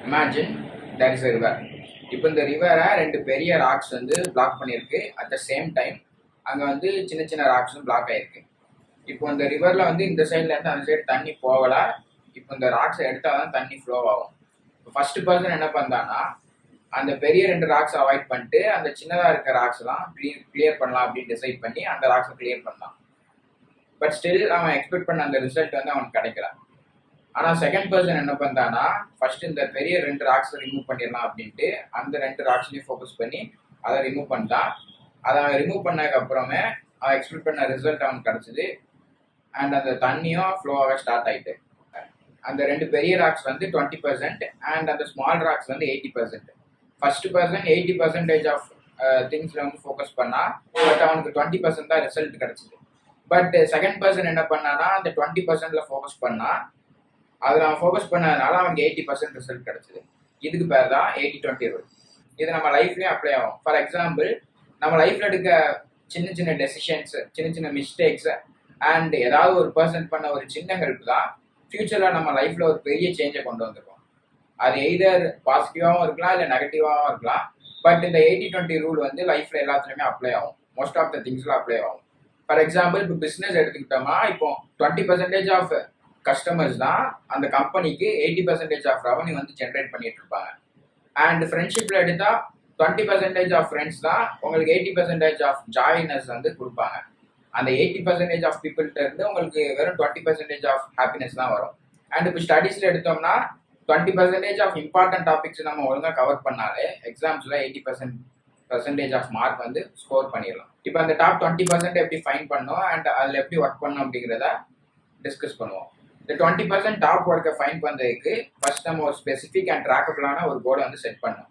Imagine there is a river. இப்போ இந்த ரிவரை ரெண்டு பெரிய ராக்ஸ் வந்து பிளாக் பண்ணியிருக்கு. அட் த சேம் டைம் அங்கே வந்து சின்ன சின்ன ராக்ஸும் பிளாக் ஆயிருக்கு. இப்போ இந்த ரிவரில் வந்து இந்த சைட்லேருந்து அந்த சைடு தண்ணி போகலை. இப்போ இந்த ராக்ஸை எடுத்தால் தான் தண்ணி ஃப்ளோ ஆகும். இப்போ ஃபர்ஸ்ட் பர்சன் என்ன பண்ணான்னா அந்த பெரிய ரெண்டு ராக்ஸ் அவாய்ட் பண்ணிட்டு அந்த சின்னதாக இருக்க ராக்ஸ்லாம் கிளியர் பண்ணலாம் அப்படின்னு டிசைட் பண்ணி அந்த ராக்ஸை கிளியர் பண்ணலாம். பட் ஸ்டில் அவன் எக்ஸ்பெக்ட் பண்ண அந்த ரிசல்ட் வந்து அவனுக்கு கிடைக்கல. ஆனால் செகண்ட் பர்சன் என்ன பண்ணான்னா ஃபர்ஸ்ட் இந்த பெரிய ரெண்டு ராக்ஸை ரிமூவ் பண்ணிடலாம் அப்படின்ட்டு அந்த ரெண்டு ராக்ஸ்லையும் ஃபோக்கஸ் பண்ணி அதை ரிமூவ் பண்ணிட்டான். அதை அவன் ரிமூவ் பண்ணதுக்கு அப்புறமே அவன் எக்ஸ்பெக்ட் பண்ண ரிசல்ட் அவனுக்கு கிடச்சிது. அண்ட் அந்த தண்ணியும் ஃப்ளோ ஆக ஸ்டார்ட் ஆகிட்டு அந்த ரெண்டு பெரிய ராக்ஸ் வந்து 20% அண்ட் அந்த ஸ்மால் ராக்ஸ் வந்து 80%. ஃபர்ஸ்ட் பர்சன் 80% ஆஃப் திங்ஸில் வந்து ஃபோக்கஸ் பண்ணால் பட் அவனுக்கு 20% தான் ரிசல்ட் கிடச்சிது. பட் செகண்ட் பர்சன் என்ன பண்ணான்னா அந்த 20%ல ஃபோக்கஸ் பண்ணால் அதில் அவன் ஃபோக்கஸ் பண்ணதுனால அவனுக்கு 80% ரிசல்ட் கிடச்சிது. இதுக்கு பேர் தான் 80-20 ரூல். இது நம்ம லைஃப்லேயும் அப்ளை ஆகும். ஃபார் எக்ஸாம்பிள் நம்ம லைஃப்பில் எடுக்க சின்ன சின்ன டெசிஷன்ஸ், சின்ன சின்ன மிஸ்டேக்ஸ் அண்ட் ஏதாவது ஒரு பர்சன் பண்ண ஒரு சின்ன ஹெல்ப் தான் ஃபியூச்சரில் நம்ம லைஃப்பில் ஒரு பெரிய சேஞ்சை கொண்டு வந்திருக்கோம். அது எய்தர் பாசிட்டிவாகவும் இருக்கலாம் இல்லை நெகட்டிவாகவும் இருக்கலாம். பட் இந்த 80-20 ரூல் வந்து லைஃப்பில் எல்லாத்துலேயுமே அப்ளை ஆகும். மோஸ்ட் ஆஃப் த திங்ஸில் அப்ளை ஆகும். ஃபார் எக்ஸாம்பிள் இப்போ பிஸ்னஸ் எடுத்துக்கிட்டோம்னா இப்போ 20% ஆஃப் கஸ்டமர்ஸ் தான் அந்த கம்பெனிக்கு 80% ஆஃப் ரெவன்யூ வந்து ஜென்ரேட் பண்ணிட்டு இருப்பாங்க. அண்ட் ஃப்ரெண்ட்ஷிப்பில் எடுத்தால் 20% ஆஃப் ஃப்ரெண்ட்ஸ் தான் உங்களுக்கு 80% ஆஃப் ஜாய்னஸ் வந்து கொடுப்பாங்க. அந்த 80% ஆஃப் பீப்புள்கிட்ட இருந்து உங்களுக்கு வெறும் 20% ஆஃப் ஹாப்பினஸ் தான் வரும். அண்ட் இப்போ ஸ்டடீஸில் எடுத்தோம்னா 20% ஆஃப் இம்பார்ட்டன்ட் டாபிக்ஸ் நம்ம ஒழுங்காக கவர் பண்ணாலே எக்ஸாம்ஸில் 80% ஆஃப் மார்க் வந்து ஸ்கோர் பண்ணிடலாம். இப்போ அந்த டாப் 20% எப்படி ஃபைன் பண்ணோம் அண்ட் அதில் எப்படி ஒர்க் பண்ணோம் அப்படிங்கிறத டிஸ்கஸ் பண்ணுவோம். இந்த 20% டாப் ஒர்க்கை ஃபைன் பண்ணுறதுக்கு ஃபர்ஸ்ட் நம்ம ஒரு ஸ்பெசிஃபிக் அண்ட் ட்ராக்கபிளான ஒரு கோலை வந்து செட் பண்ணோம்.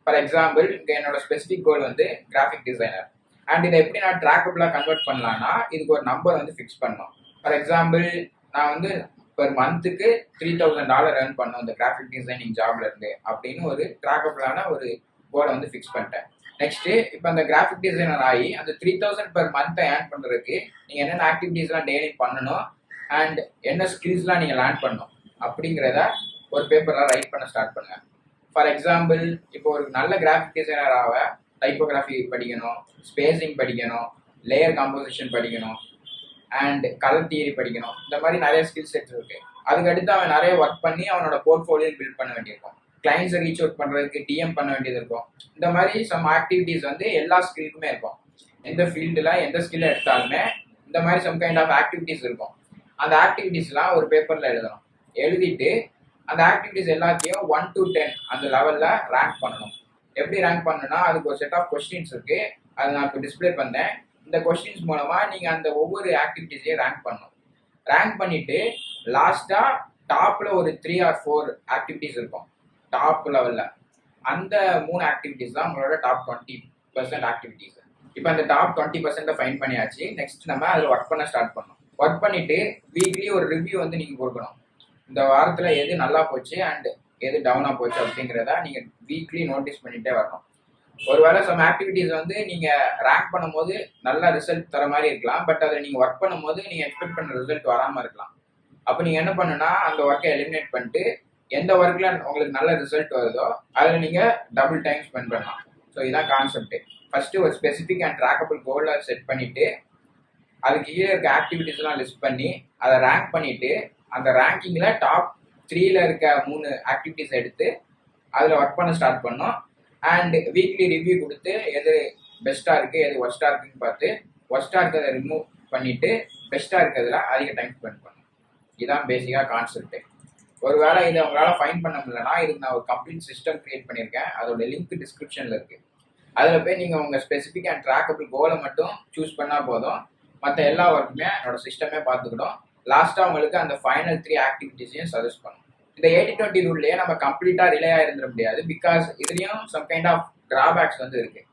ஃபார் எக்ஸாம்பிள் இங்கே என்னோட ஸ்பெசிஃபிக் கோல் வந்து கிராஃபிக் டிசைனர். அண்ட் இதை எப்படி நான் ட்ராக்கபிளாக கன்வெர்ட் பண்ணலான்னா இதுக்கு ஒரு நம்பர் வந்து ஃபிக்ஸ் பண்ணோம். ஃபார் எக்ஸாம்பிள் நான் வந்து பெர் மந்த்துக்கு $3,000 earn பண்ணோம் இந்த கிராஃபிக் டிசைனிங் ஜாப்ல இருந்து அப்படின்னு ஒரு ட்ராக்கபிளான ஒரு கோலை வந்து ஃபிக்ஸ் பண்ணிட்டேன். நெக்ஸ்ட் இப்போ அந்த கிராஃபிக் டிசைனர் ஆகி அந்த 3,000 பெர் மந்த்தை ஏர்ன் பண்ணுறதுக்கு நீங்கள் என்னென்ன ஆக்டிவிட்டீஸ்லாம் டெய்லி பண்ணணும் அண்ட் என்ன ஸ்கில்ஸ்லாம் நீங்கள் லேர்ன் பண்ணணும் அப்படிங்கிறத ஒரு பேப்பரில் ரைட் பண்ண ஸ்டார்ட் பண்ணுங்க. ஃபார் எக்ஸாம்பிள் இப்போ ஒரு நல்ல கிராஃபிக் டிசைனராக டைப்போகிராஃபி படிக்கணும், ஸ்பேசிங் படிக்கணும், லேயர் காம்போசிஷன் படிக்கணும் அண்ட் கலர் தியரி படிக்கணும். இந்த மாதிரி நிறைய ஸ்கில் செட்ஸ் இருக்குது. அதுக்கடுத்து அவன் நிறைய ஒர்க் பண்ணி அவனோட போர்ட்ஃபோலியோ பில்ட் பண்ண வேண்டியிருக்கும். கிளைண்ட்ஸை ரீச் அவுட் பண்ணுறதுக்கு டிஎம் பண்ண வேண்டியது இருக்கும். இந்த மாதிரி சம் ஆக்டிவிட்டீஸ் வந்து எல்லா ஸ்கில்லுக்குமே இருக்கும். எந்த ஃபீல்டில் எந்த ஸ்கில் எடுத்தாலுமே இந்த மாதிரி சம் கைண்ட் ஆஃப் ஆக்டிவிட்டீஸ் இருக்கும். அந்த ஆக்டிவிட்டீஸ்லாம் ஒரு பேப்பரில் எழுதணும். எழுதிட்டு அந்த ஆக்டிவிட்டீஸ் எல்லாத்தையும் 1 to 10 அந்த லெவலில் ரேங்க் பண்ணணும். எப்படி ரேங்க் பண்ணணும்னா அதுக்கு ஒரு செட் ஆஃப் கொஸ்டின்ஸ் இருக்குது. அதை நான் இப்போ டிஸ்பிளே பண்ணேன். இந்த கொஸ்டின்ஸ் மூலமாக நீங்கள் அந்த ஒவ்வொரு ஆக்டிவிட்டீஸையும் ரேங்க் பண்ணணும். ரேங்க் பண்ணிவிட்டு லாஸ்ட்டாக டாப்பில் ஒரு 3 or 4 ஆக்டிவிட்டீஸ் இருக்கும் டாப் லெவலில். அந்த 3 ஆக்டிவிட்டீஸ் தான் உங்களோட டாப் 20% ஆக்டிவிட்டீஸ். இப்போ அந்த டாப் 20% ஃபைன் பண்ணியாச்சு. நெக்ஸ்ட் நம்ம அதில் ஒர்க் பண்ண ஸ்டார்ட் பண்ணணும். ஒர்க் பண்ணிவிட்டு வீக்லி ஒரு ரிவ்யூ வந்து நீங்கள் கொடுக்கணும். இந்த வாரத்தில் எது நல்லா போச்சு அண்ட் எது டவுனாக போச்சு அப்படிங்கிறத நீங்கள் வீக்லி நோட்டீஸ் பண்ணிகிட்டே வரணும். ஒருவேளை சம் ஆக்டிவிட்டீஸ் வந்து நீங்கள் ரேங்க் பண்ணும்போது நல்ல ரிசல்ட் தர மாதிரி இருக்கலாம். பட் அதை நீங்கள் ஒர்க் பண்ணும்போது நீங்கள் எக்ஸ்பெக்ட் பண்ண ரிசல்ட் வராமல் இருக்கலாம். அப்போ நீங்கள் என்ன பண்ணுன்னா அந்த ஒர்க்கை எலிமினேட் பண்ணிட்டு எந்த ஒர்க்கில் உங்களுக்கு நல்ல ரிசல்ட் வருதோ அதில் நீங்கள் டபுள் டைம் ஸ்பெண்ட் பண்ணலாம். ஸோ இதுதான் கான்செப்ட்டு. ஃபஸ்ட்டு ஒரு ஸ்பெசிஃபிக் அண்ட் ட்ராக்கபிள் கோலை செட் பண்ணிவிட்டு அதுக்கு கீழே இருக்க ஆக்டிவிட்டீஸ்லாம் லிஸ்ட் பண்ணி அதை ரேங்க் பண்ணிவிட்டு அந்த ரேங்கிங்கில் டாப் 3ல இருக்க 3 ஆக்டிவிட்டீஸ் எடுத்து அதில் ஒர்க் பண்ண ஸ்டார்ட் பண்ணோம். அண்ட் வீக்லி ரிவ்யூ கொடுத்து எது பெஸ்ட்டாக இருக்குது எது ஒஸ்ட்டாக இருக்குன்னு பார்த்து ஒஸ்ட்டாக இருக்கிறத ரிமூவ் பண்ணிவிட்டு பெஸ்ட்டாக இருக்கிறதுல அதிக டைம் ஸ்பெண்ட் பண்ணணும். இதுதான் பேசிக்காக கான்செப்ட்டு. ஒருவேளை இதை உங்களால் ஃபைன் பண்ண முடியலன்னா இதுக்கு நான் ஒரு கம்ப்ளீட் சிஸ்டம் க்ரியேட் பண்ணியிருக்கேன். அதோட லிங்க் டிஸ்கிரிப்ஷனில் இருக்குது. அதில் போய் நீங்கள் உங்கள் ஸ்பெசிஃபிக் அண்ட் ட்ராக்கபிள் கோலை மட்டும் சூஸ் பண்ணால் போதும். மற்ற எல்லா ஒர்க்குமே என்னோட சிஸ்டமே பார்த்துக்கிடும். லாஸ்ட்டாக உங்களுக்கு அந்த ஃபைனல் 3 ஆக்டிவிட்டீஸையும் சஜஸ்ட் பண்ணும். இந்த 80-20 ரூல்லையே நம்ம கம்ப்ளீட்டாக ரிலேயாக இருந்துட முடியாது. பிகாஸ் இதுலேயும் சம் கைண்ட் ஆஃப் ட்ராபேக்ஸ் வந்து இருக்குது.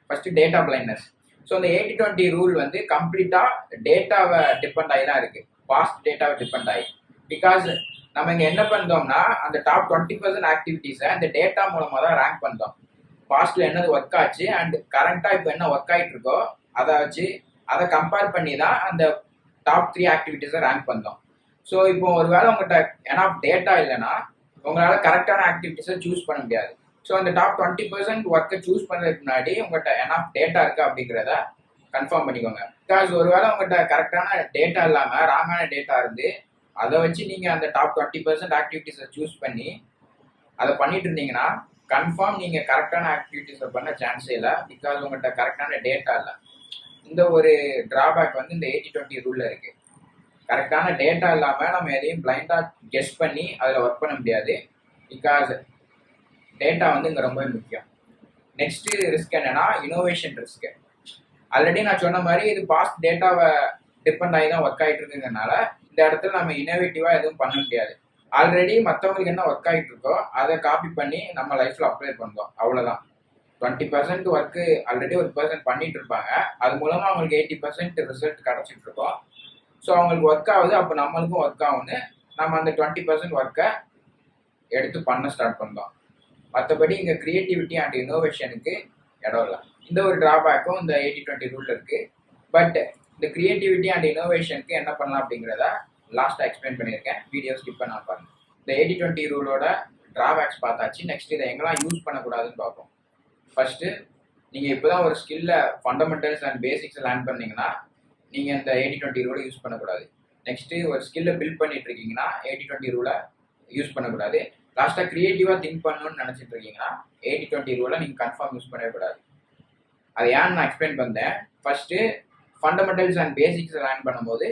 First data blindness. ஸோ இந்த 80-20 ரூல் வந்து கம்ப்ளீட்டாக டேட்டாவை டிபெண்ட் ஆகி தான் இருக்குது. பாஸ்ட் டேட்டாவை டிபெண்ட் ஆகி. பிகாஸ் நம்ம இங்கே என்ன பண்ணோம்னா அந்த டாப் 20% ஆக்டிவிட்டீஸை அந்த டேட்டா மூலமாக தான் ரேங்க் பண்ணோம். பாஸ்ட்டில் என்னது ஒர்க் ஆச்சு அண்ட் கரண்ட்டாக இப்போ என்ன ஒர்க் ஆகிட்டு இருக்கோ அதை வச்சு அதை கம்பேர் பண்ணி தான் அந்த டாப் 3 ஆக்டிவிட்டீஸை ரேங்க் பண்ணோம். ஸோ இப்போ ஒரு வேளை உங்கள்கிட்ட ஏன்னா டேட்டா இல்லைன்னா உங்களால் கரெக்டான ஆக்டிவிட்டிஸை சூஸ் பண்ண முடியாது. ஸோ அந்த டாப் 20% ஒர்க்கை சூஸ் பண்ணுறதுக்கு முன்னாடி உங்கள்கிட்ட எனாஃப் டேட்டா இருக்கா அப்படிங்கிறத கன்ஃபார்ம் பண்ணிக்கோங்க. பிகாஸ் ஒருவேளை உங்கள்கிட்ட கரெக்டான டேட்டா இல்லாமல் ராங்கான டேட்டா இருந்து அதை வச்சு நீங்கள் அந்த டாப் 20% ஆக்டிவிட்டிஸை சூஸ் பண்ணி அதை பண்ணிட்டு இருந்தீங்கன்னா கன்ஃபார்ம் நீங்கள் கரெக்டான ஆக்டிவிட்டிஸை பண்ண சான்ஸே இல்லை. பிகாஸ் உங்கள்கிட்ட கரெக்டான டேட்டா இல்லை. இந்த ஒரு டிராபேக் வந்து இந்த 80-20 ரூலில் இருக்குது. கரெக்டான டேட்டா இல்லாமல் நம்ம எதையும் பிளைண்டாக கெஸ் பண்ணி அதில் ஒர்க் பண்ண முடியாது. பிகாஸ் டேட்டா வந்து இங்கே ரொம்ப முக்கியம். நெக்ஸ்ட் ரிஸ்க் என்னன்னா இனோவேஷன் ரிஸ்க். ஆல்ரெடி நான் சொன்ன மாதிரி இது பாஸ்ட் டேட்டாவை டிபெண்ட் ஆகி தான் ஒர்க் ஆகிட்டு இருக்குங்கிறதுனால இந்த இடத்துல நம்ம இனோவேட்டிவாக எதுவும் பண்ண முடியாது. ஆல்ரெடி மற்றவங்களுக்கு என்ன ஒர்க் ஆகிட்டு இருக்கோ அதை காப்பி பண்ணி நம்ம லைஃப்பில் அப்ளை பண்ணுறோம், அவ்வளோதான். 20% ஒர்க்கு ஆல்ரெடி ஒரு பர்சன் பண்ணிட்டு இருப்பாங்க, அது மூலமாக அவங்களுக்கு 80% ரிசல்ட் கிடச்சிட்டு இருக்கோம். ஸோ அவங்களுக்கு ஒர்க் ஆகுது, அப்போ நம்மளுக்கும் ஒர்க் ஆகும்னு நம்ம அந்த 20% ஒர்க்கை எடுத்து பண்ண ஸ்டார்ட் பண்ணுறோம். மற்றபடி இங்கே கிரியேட்டிவிட்டி அண்ட் இன்னோவேஷனுக்கு இடம் இல்லை. இந்த ஒரு டிராபேக்கும் இந்த 80-20 ரூல் இருக்குது. பட் இந்த கிரியேட்டிவிட்டி அண்ட் இன்னோவேஷனுக்கு என்ன பண்ணலாம் அப்படிங்கிறத லாஸ்ட்டாக எக்ஸ்பிளைன் பண்ணியிருக்கேன். வீடியோ ஸ்கிப் பண்ண பாருங்க. இந்த 80-20 ரூலோட டிராபேக்ஸ் பார்த்தாச்சு. நெக்ஸ்ட் இதை எங்கெல்லாம் யூஸ் பண்ணக்கூடாதுன்னு பார்ப்போம். ஃபர்ஸ்ட்டு நீங்கள் இப்போ தான் ஒரு ஸ்கில்ல ஃபண்டமெண்டல்ஸ் அண்ட் பேசிக்ஸ் லேர்ன் பண்ணீங்கன்னா நீங்கள் இந்த 80-20 ரூலை யூஸ் பண்ணக்கூடாது. நெக்ஸ்ட்டு ஒரு ஸ்கில்லை பில்ட் பண்ணிட்டு இருக்கீங்கன்னா 80-20 ரூலை யூஸ் பண்ணக்கூடாது. லாஸ்ட்டாக க்ரியேட்டிவாக திங்க் பண்ணணும்னு நினச்சிட்டு இருக்கீங்கன்னா 80-20 ரூலை நீங்கள் கன்ஃபார்ம் யூஸ் பண்ணக்கூடாது. அது ஏன்னு நான் எக்ஸ்பிளைன் பண்ணேன். First fundamentals and basics learn பண்ணும்போது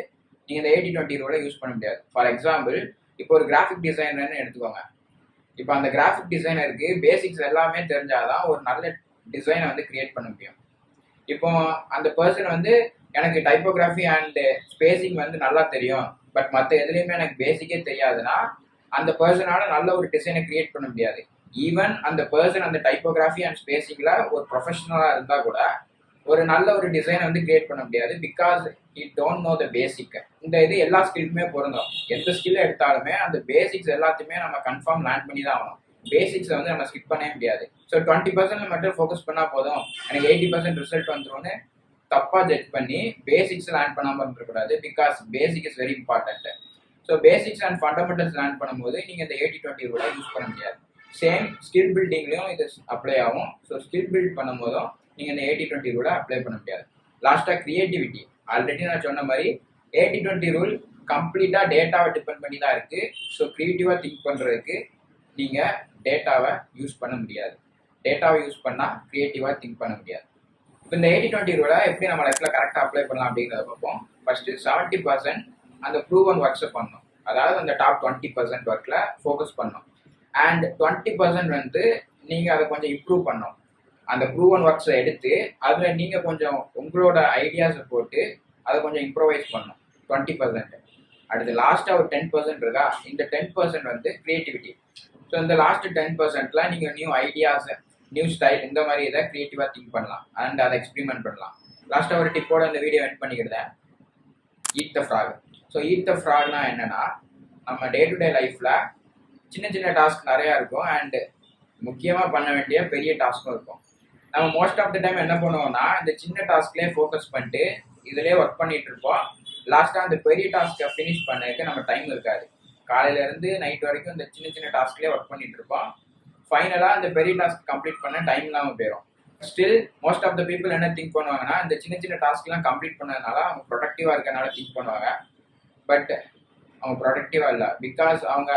நீங்கள் இந்த 80-20 ரூலை யூஸ் பண்ண முடியாது. ஃபார் எக்ஸாம்பிள் இப்போ ஒரு கிராஃபிக் டிசைனர்னு எடுத்துக்கோங்க. இப்போ அந்த கிராஃபிக் டிசைனருக்கு பேசிக்ஸ் எல்லாமே தெரிஞ்சாதான் ஒரு நல்ல டிசைனை வந்து கிரியேட் பண்ண முடியும். இப்போ அந்த பர்சன் வந்து எனக்கு டைப்போகிராஃபி அண்ட் ஸ்பேசிங் வந்து நல்லா தெரியும், பட் மற்ற எதுலேயுமே எனக்கு பேசிக்கே தெரியாதுன்னா அந்த பர்சனால நல்ல ஒரு டிசைனை கிரியேட் பண்ண முடியாது. ஈவன் அந்த பர்சன் அந்த டைப்போகிராஃபி அண்ட் ஸ்பேசிங்கில் ஒரு ப்ரொஃபஷனலாக இருந்தால் கூட ஒரு நல்ல ஒரு டிசைனை வந்து கிரியேட் பண்ண முடியாது. Because it don't know the basic. இந்த இது எல்லா ஸ்கில்லுமே பொருந்தும். எந்த ஸ்கில் எடுத்தாலுமே அந்த பேசிக்ஸ் எல்லாத்தையுமே நம்ம கன்ஃபார்ம் லேர்ன் பண்ணி தான் ஆகணும். பேசிக்ஸை வந்து நம்ம ஸ்கிப் பண்ணவே முடியாது. ஸோ 20% மட்டும் ஃபோக்கஸ் பண்ணால் போதும், எனக்கு 80% ரிசல்ட் வந்துரும்னு தப்பாக ஜட்ஜ் பண்ணி பேசிக்ஸ் லேர்ன் பண்ணாமல் இருந்துடக்கூடாது. Because basic is very important. So basics and fundamentals learn பண்ணும்போது நீங்கள் இந்த 80-20 ரூலை யூஸ் பண்ண முடியாது. சேம் ஸ்கில் பில்டிங்லையும் இது அப்ளை ஆகும். ஸோ ஸ்கில் பில்ட் பண்ணும் போதும் நீங்கள் இந்த 80-20 ரூலை அப்ளை பண்ண முடியாது. லாஸ்ட்டாக கிரியேட்டிவிட்டி. ஆல்ரெடி நான் சொன்ன மாதிரி 80-20 ரூல் கம்ப்ளீட்டாக டேட்டாவை டிபெண்ட் பண்ணி தான் இருக்குது. ஸோ க்ரியேட்டிவாக திங்க் பண்ணுறதுக்கு நீங்கள் டேட்டாவை யூஸ் பண்ண முடியாது. டேட்டாவை யூஸ் பண்ணால் க்ரியேட்டிவாக திங்க் பண்ண முடியாது. இப்போ இந்த 80-20 ரூலை எப்படி நம்ம லைஃப்பில் கரெக்டாக அப்ளை பண்ணலாம் அப்படிங்கிறத பார்ப்போம். ஃபஸ்ட்டு 70% அந்த ப்ரூவன் ஒர்க்ஸை பண்ணணும். அதாவது அந்த டாப் 20% ஒர்க்கில் ஃபோக்கஸ் பண்ணணும். அண்ட் 20% வந்து நீங்கள் அதை கொஞ்சம் இம்ப்ரூவ் பண்ணணும். அந்த ப்ரூவன் ஒர்க்ஸை எடுத்து அதில் நீங்கள் கொஞ்சம் உங்களோட ஐடியாஸை போட்டு அதை கொஞ்சம் இம்ப்ரூவைஸ் பண்ணணும் 20%. அடுத்து லாஸ்ட்டாக ஒரு 10% இருக்கா, இந்த 10% வந்து க்ரியேட்டிவிட்டி. ஸோ இந்த லாஸ்ட் 10%ல நீங்கள் நியூ ஐடியாஸ், நியூ ஸ்டைல், இந்த மாதிரி இதை க்ரியேட்டிவாக திங்க் பண்ணலாம் அண்ட் அதை எக்ஸ்பெரிமெண்ட் பண்ணலாம். லாஸ்ட்டாக ஒரு டிப்போட இந்த வீடியோ எண்ட் பண்ணிக்கிட்டேன். Eat the frog. So eat the ஃப்ராக்னா என்னென்னா, நம்ம டே டு டே லைஃப்பில் சின்ன சின்ன டாஸ்க் நிறையா இருக்கும் அண்ட் முக்கியமாக பண்ண வேண்டிய பெரிய டாஸ்க்கும் இருக்கும். நம்ம மோஸ்ட் ஆஃப் த டைம் என்ன பண்ணுவோம்னா இந்த சின்ன டாஸ்க்லேயே ஃபோக்கஸ் பண்ணிட்டு இதிலே ஒர்க் பண்ணிட்டு இருப்போம். லாஸ்ட்டாக அந்த பெரிய டாஸ்க்கை ஃபினிஷ் பண்ணதுக்கு நம்ம டைம் இருக்காது. காலையிலேருந்து நைட் வரைக்கும் இந்த சின்ன சின்ன டாஸ்க்லேயே ஒர்க் பண்ணிட்டு இருப்போம். ஃபைனலாக இந்த பெரிய டாஸ்க் கம்ப்ளீட் பண்ண டைம் இல்லாமல் போயிடும். Still most of the people என்ன திங்க் பண்ணுவாங்கன்னா, இந்த சின்ன சின்ன டாஸ்க்லாம் கம்ப்ளீட் பண்ணதுனால அவங்க ப்ரொடக்டிவாக இருக்கனால திங்க் பண்ணுவாங்க. பட் அவங்க ப்ரொடக்டிவாக இல்லை. பிகாஸ் அவங்க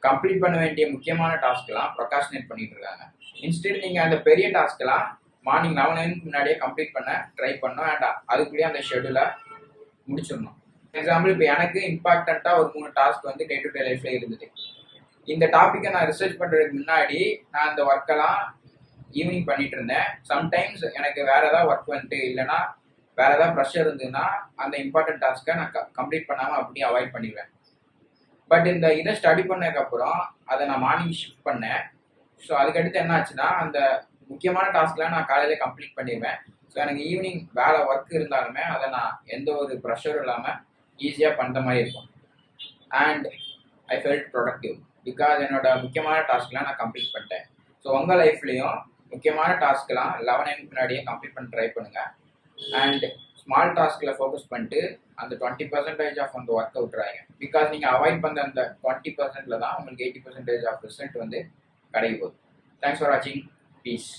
கம்ப்ளீட் பண்ண வேண்டிய முக்கியமான டாஸ்க்லாம் ப்ரொகாஸ்டினேட் பண்ணிட்டு இருக்காங்க. இன்ஸ்டெட் நீங்கள் அந்த பெரிய டாஸ்க்கெல்லாம் மார்னிங் 11 AM முன்னாடியே கம்ப்ளீட் பண்ண ட்ரை பண்ணணும் அண்ட் அதுக்குள்ளேயே அந்த ஷெடியூலை முடிச்சிடணும். எக்ஸாம்பிள் இப்போ எனக்கு இம்பார்ட்டண்ட்டாக ஒரு 3 டாஸ்க் வந்து டே டு டே லைஃப்பில் இருந்தது. இந்த டாப்பிக்கை நான் ரிசர்ச் பண்ணுறதுக்கு முன்னாடி நான் அந்த ஒர்க்கெல்லாம் ஈவினிங் பண்ணிட்டு இருந்தேன். சம்டைம்ஸ் எனக்கு வேறு ஏதாவது ஒர்க் வந்துட்டு இல்லைனா வேறு ஏதாவது ப்ரெஷர் இருந்ததுன்னா அந்த இம்பார்ட்டன்ட் டாஸ்க்கை நான் கம்ப்ளீட் பண்ணாமல் அப்படியே அவாய்ட் பண்ணிடுவேன். பட் இந்த இதை ஸ்டடி பண்ணதுக்கப்புறம் அதை நான் மார்னிங் ஷிஃப்ட் பண்ணேன். ஸோ அதுக்கடுத்து என்ன ஆச்சுன்னா, அந்த முக்கியமான டாஸ்க்லாம் நான் காலையிலே கம்ப்ளீட் பண்ணிடுவேன். ஸோ எனக்கு ஈவினிங் வேலை ஒர்க் இருந்தாலுமே அதை நான் எந்த ஒரு ப்ரெஷரும் இல்லாமல் ஈஸியாக பண்ணுற மாதிரி இருக்கும். And I felt productive because என்னோட முக்கியமான டாஸ்க்லாம் நான் கம்ப்ளீட் பண்ணிட்டேன். ஸோ உங்கள் லைஃப்லேயும் முக்கியமான டாஸ்க்லாம் 11 AM முன்னாடியே கம்ப்ளீட் பண்ண ட்ரை பண்ணுங்கள். அண்ட் ஸ்மால் டாஸ்கில் ஃபோக்கஸ் பண்ணிட்டு அந்த 20% ஆஃப் அந்த ஒர்க்கை விட்டுறாங்க. பிகாஸ் நீங்கள் அவாய்ட் பண்ண அந்த 20%ல தான் உங்களுக்கு 80% ஆஃப் ரிசல்ட் வந்து கிடைக்க போகுது. தேங்க்ஸ் ஃபார் வாட்சிங். பீஸ்.